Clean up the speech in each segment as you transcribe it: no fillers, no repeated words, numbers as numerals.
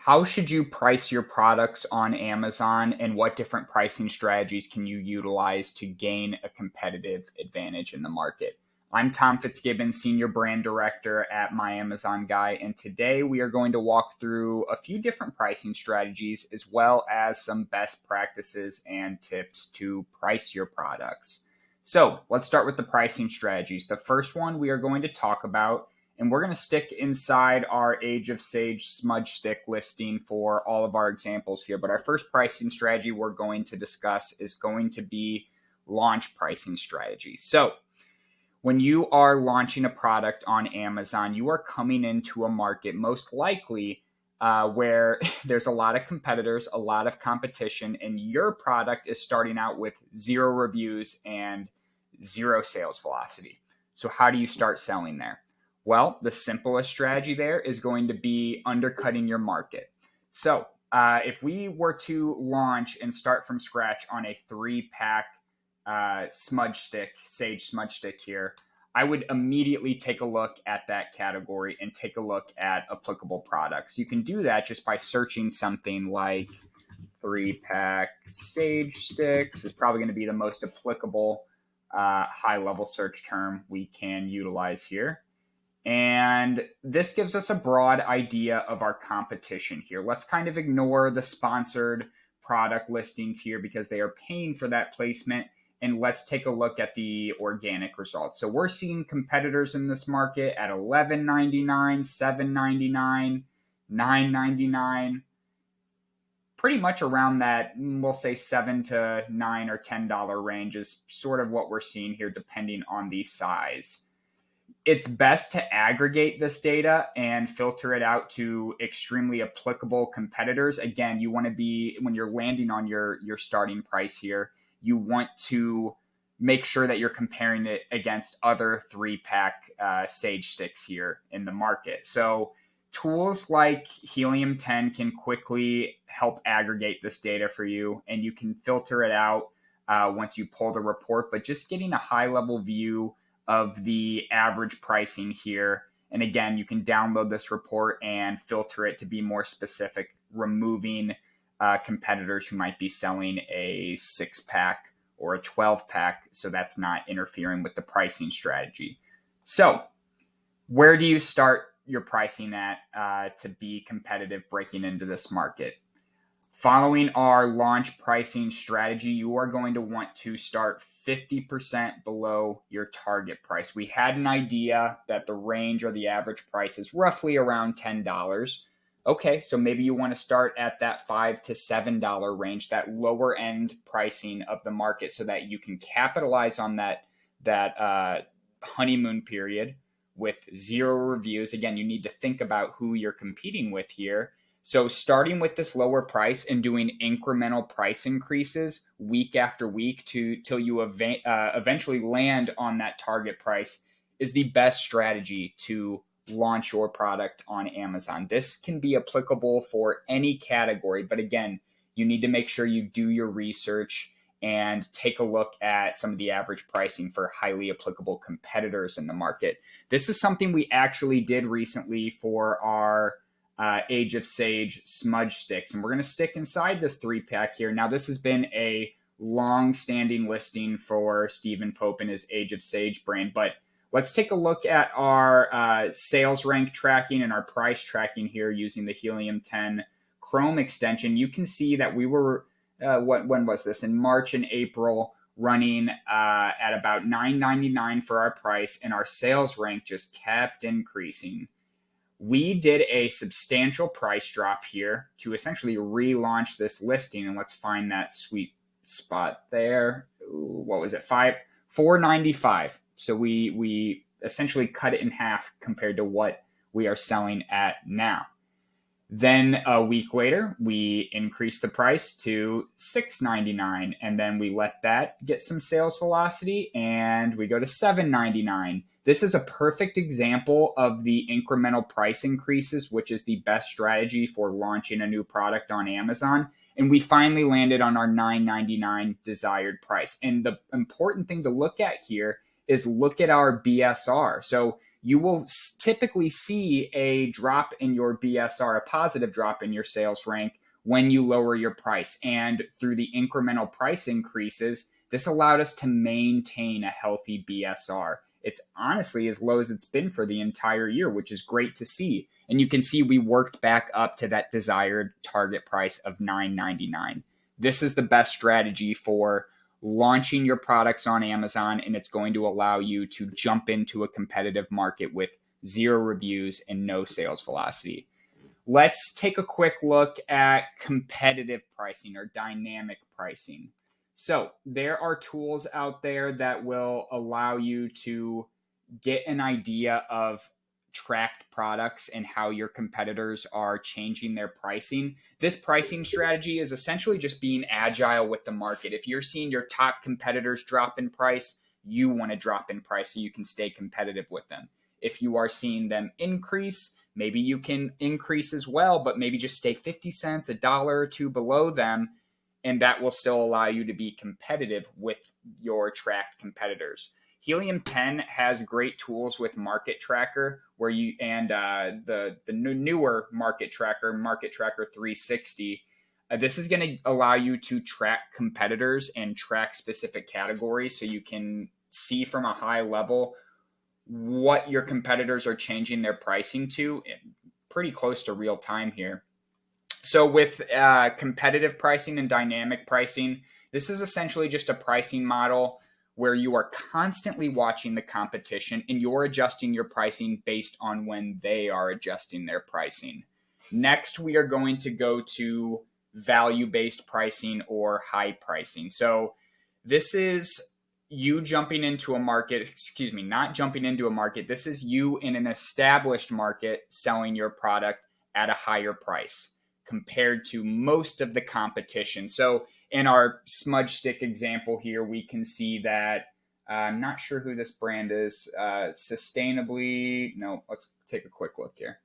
How should you price your products on Amazon, and what different pricing strategies can you utilize to gain a competitive advantage in the market? I'm Tom Fitzgibbon, Senior Brand Director at My Amazon Guy, and today we are going to walk through a few different pricing strategies as well as some best practices and tips to price your products. So let's start with the pricing strategies. The first one we are going to talk about, and we're going to stick inside our Age of Sage smudge stick listing for all of our examples here. But our first pricing strategy we're going to discuss is going to be launch pricing strategy. So when you are launching a product on Amazon, you are coming into a market most likely where there's a lot of competitors, a lot of competition, and your product is starting out with 0 reviews and 0 sales velocity. So how do you start selling there? Well, the simplest strategy there is going to be undercutting your market. So if we were to launch and start from scratch on a 3-pack smudge stick, Sage smudge stick here, I would immediately take a look at that category and take a look at applicable products. You can do that just by searching something like 3-pack Sage sticks is probably going to be the most applicable high-level search term we can utilize here. And this gives us a broad idea of our competition here. Let's kind of ignore the sponsored product listings here because they are paying for that placement. And let's take a look at the organic results. So we're seeing competitors in this market at $11.99, $7.99, $9.99, pretty much around that, we'll say $7 to $9 or $10 range is sort of what we're seeing here, depending on the size. It's best to aggregate this data and filter it out to extremely applicable competitors. Again, you want to be, when you're landing on your starting price here, you want to make sure that you're comparing it against other 3-pack Sage sticks here in the market. So tools like Helium 10 can quickly help aggregate this data for you, and you can filter it out once you pull the report. But just getting a high-level view of the average pricing here. And again, you can download this report and filter it to be more specific, removing competitors who might be selling a 6-pack or a 12-pack, so that's not interfering with the pricing strategy. So where do you start your pricing at to be competitive breaking into this market? Following our launch pricing strategy, you are going to want to start 50% below your target price. We had an idea that the range or the average price is roughly around $10. Okay, so maybe you want to start at that $5 to $7 range, that lower end pricing of the market, so that you can capitalize on that honeymoon period with 0 reviews. Again, you need to think about who you're competing with here. So starting with this lower price and doing incremental price increases week after week till you eventually land on that target price is the best strategy to launch your product on Amazon. This can be applicable for any category, but again, you need to make sure you do your research and take a look at some of the average pricing for highly applicable competitors in the market. This is something we actually did recently for our Age of Sage smudge sticks, and we're going to stick inside this 3-pack here. Now, this has been a long-standing listing for Stephen Pope and his Age of Sage brand, but let's take a look at our sales rank tracking and our price tracking here using the Helium 10 Chrome extension. You can see that we were, when was this? In March and April, running at about $9.99 for our price, and our sales rank just kept increasing. We did a substantial price drop here to essentially relaunch this listing, and let's find that sweet spot there. What was it? $4.95. So we essentially cut it in half compared to what we are selling at now. Then a week later, we increased the price to $6.99, and then we let that get some sales velocity, and we go to $7.99. This is a perfect example of the incremental price increases, which is the best strategy for launching a new product on Amazon. And we finally landed on our $9.99 desired price. And the important thing to look at here is look at our BSR. So you will typically see a drop in your BSR, a positive drop in your sales rank when you lower your price. And through the incremental price increases, this allowed us to maintain a healthy BSR. It's honestly as low as it's been for the entire year, which is great to see. And you can see we worked back up to that desired target price of $9.99. This is the best strategy for launching your products on Amazon, and it's going to allow you to jump into a competitive market with 0 reviews and no sales velocity. Let's take a quick look at competitive pricing or dynamic pricing. So there are tools out there that will allow you to get an idea of tracked products and how your competitors are changing their pricing. This pricing strategy is essentially just being agile with the market. If you're seeing your top competitors drop in price, you want to drop in price so you can stay competitive with them. If you are seeing them increase, maybe you can increase as well, but maybe just stay 50 cents, $1 or 2 below them, and that will still allow you to be competitive with your tracked competitors. Helium 10 has great tools with Market Tracker, where you and the newer Market Tracker 360. This is going to allow you to track competitors and track specific categories, so you can see from a high level what your competitors are changing their pricing to, pretty close to real time here. So with competitive pricing and dynamic pricing, this is essentially just a pricing model where you are constantly watching the competition and you're adjusting your pricing based on when they are adjusting their pricing. Next, we are going to go to value-based pricing or high pricing. So this is you jumping into a market, not jumping into a market. This is you in an established market selling your product at a higher price compared to most of the competition. So in our smudge stick example here, we can see that, I'm not sure who this brand is, let's take a quick look here.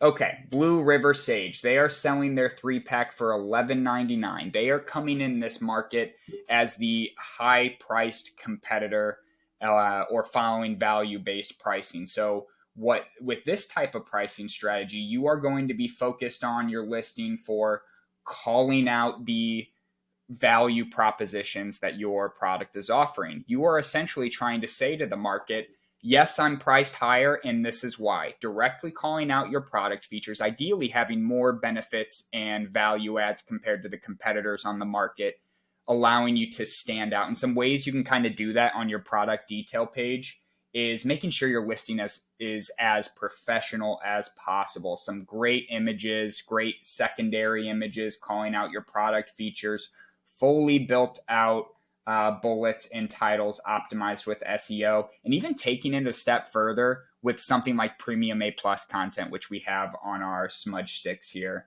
Okay, Blue River Sage. They are selling their 3-pack for $11.99. They are coming in this market as the high-priced competitor or following value-based pricing. So with this type of pricing strategy, you are going to be focused on your listing for calling out the value propositions that your product is offering. You are essentially trying to say to the market, yes, I'm priced higher, and this is why. Directly calling out your product features, ideally having more benefits and value adds compared to the competitors on the market, allowing you to stand out. And some ways you can kind of do that on your product detail page is making sure your listing is as professional as possible. Some great images, great secondary images, calling out your product features, fully built out bullets and titles optimized with SEO, and even taking it a step further with something like premium A+ content, which we have on our smudge sticks here.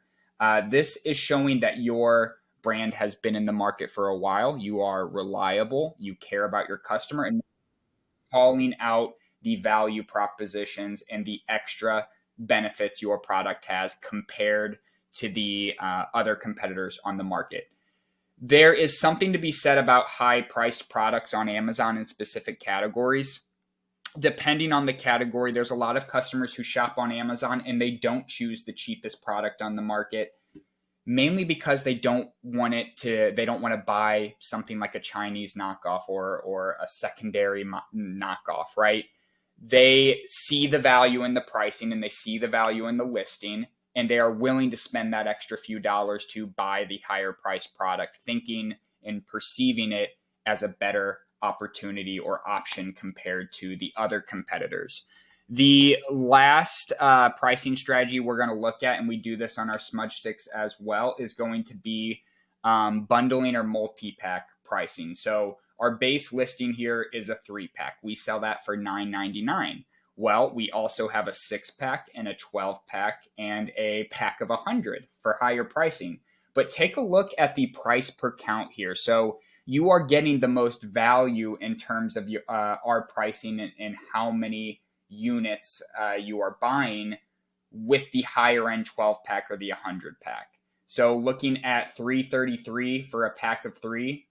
This is showing that your brand has been in the market for a while. You are reliable, you care about your customer, and calling out the value propositions and the extra benefits your product has compared to the other competitors on the market. There is something to be said about high-priced products on Amazon in specific categories. Depending on the category, there's a lot of customers who shop on Amazon and they don't choose the cheapest product on the market, mainly because they don't want to buy something like a Chinese knockoff or a secondary knockoff, right? They see the value in the pricing and they see the value in the listing, and they are willing to spend that extra few dollars to buy the higher priced product, thinking and perceiving it as a better opportunity or option compared to the other competitors. The last pricing strategy we're going to look at, and we do this on our smudge sticks as well, is going to be bundling or multi-pack pricing. So our base listing here is a 3-pack. We sell that for $9.99. Well, we also have a 6-pack and a 12-pack and a pack of 100 for higher pricing. But take a look at the price per count here. So you are getting the most value in terms of our pricing and how many units you are buying with the higher end 12-pack or the 100-pack. So looking at $3.33 for a pack of 3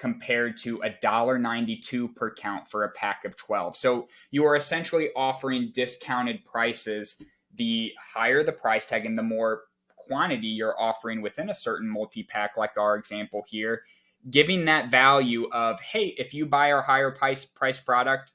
compared to $1.92 per count for a pack of 12. So you are essentially offering discounted prices. The higher the price tag and the more quantity you're offering within a certain multi-pack, like our example here, giving that value of, hey, if you buy our higher price product,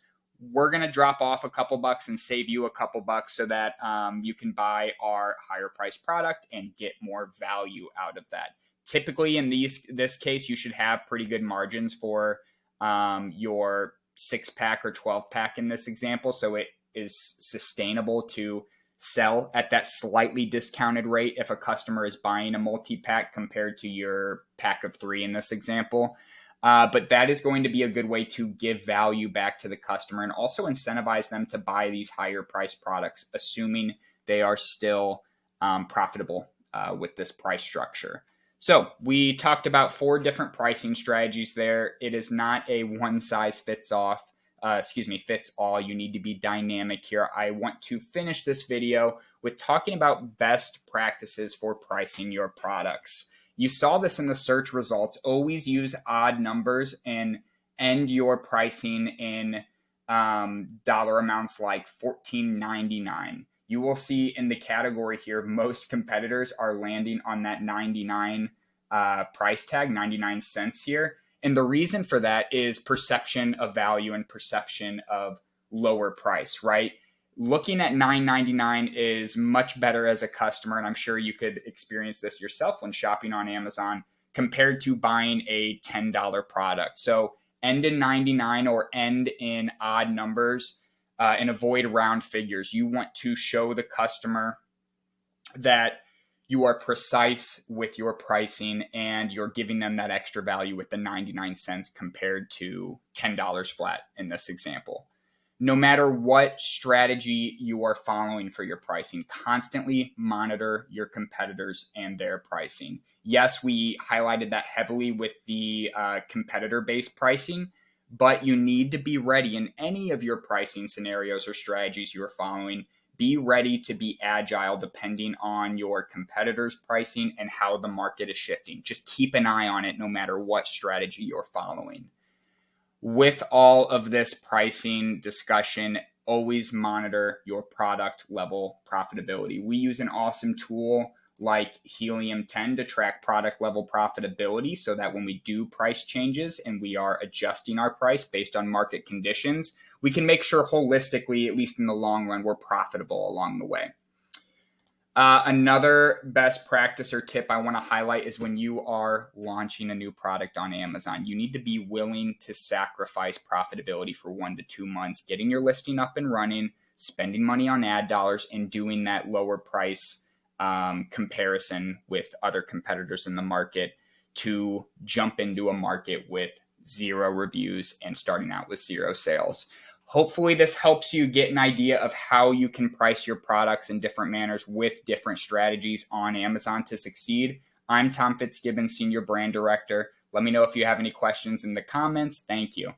we're going to drop off a couple bucks and save you a couple bucks so that you can buy our higher price product and get more value out of that. Typically, in this case, you should have pretty good margins for your 6-pack or 12-pack in this example, so it is sustainable to sell at that slightly discounted rate if a customer is buying a multi-pack compared to your pack of 3 in this example. But that is going to be a good way to give value back to the customer and also incentivize them to buy these higher priced products, assuming they are still profitable with this price structure. So we talked about 4 different pricing strategies there. It is not a one size fits all. You need to be dynamic here. I want to finish this video with talking about best practices for pricing your products. You saw this in the search results. Always use odd numbers and end your pricing in dollar amounts like $14.99. You will see in the category here, most competitors are landing on that 99 price tag, 99 cents here. And the reason for that is perception of value and perception of lower price, right? Looking at $9.99 is much better as a customer, and I'm sure you could experience this yourself when shopping on Amazon, compared to buying a $10 product. So end in 99 or end in odd numbers and avoid round figures. You want to show the customer that you are precise with your pricing and you're giving them that extra value with the 99 cents compared to $10 flat in this example. No matter what strategy you are following for your pricing, constantly monitor your competitors and their pricing. Yes, we highlighted that heavily with the competitor-based pricing, but you need to be ready in any of your pricing scenarios or strategies you are following. Be ready to be agile depending on your competitors' pricing and how the market is shifting. Just keep an eye on it no matter what strategy you're following. With all of this pricing discussion, always monitor your product level profitability. We use an awesome tool like Helium 10 to track product level profitability so that when we do price changes and we are adjusting our price based on market conditions, we can make sure holistically, at least in the long run, we're profitable along the way. Another best practice or tip I want to highlight is when you are launching a new product on Amazon, you need to be willing to sacrifice profitability for 1 to 2 months, getting your listing up and running, spending money on ad dollars, and doing that lower price comparison with other competitors in the market to jump into a market with 0 reviews and starting out with 0 sales. Hopefully this helps you get an idea of how you can price your products in different manners with different strategies on Amazon to succeed. I'm Tom Fitzgibbon, Senior Brand Director. Let me know if you have any questions in the comments. Thank you.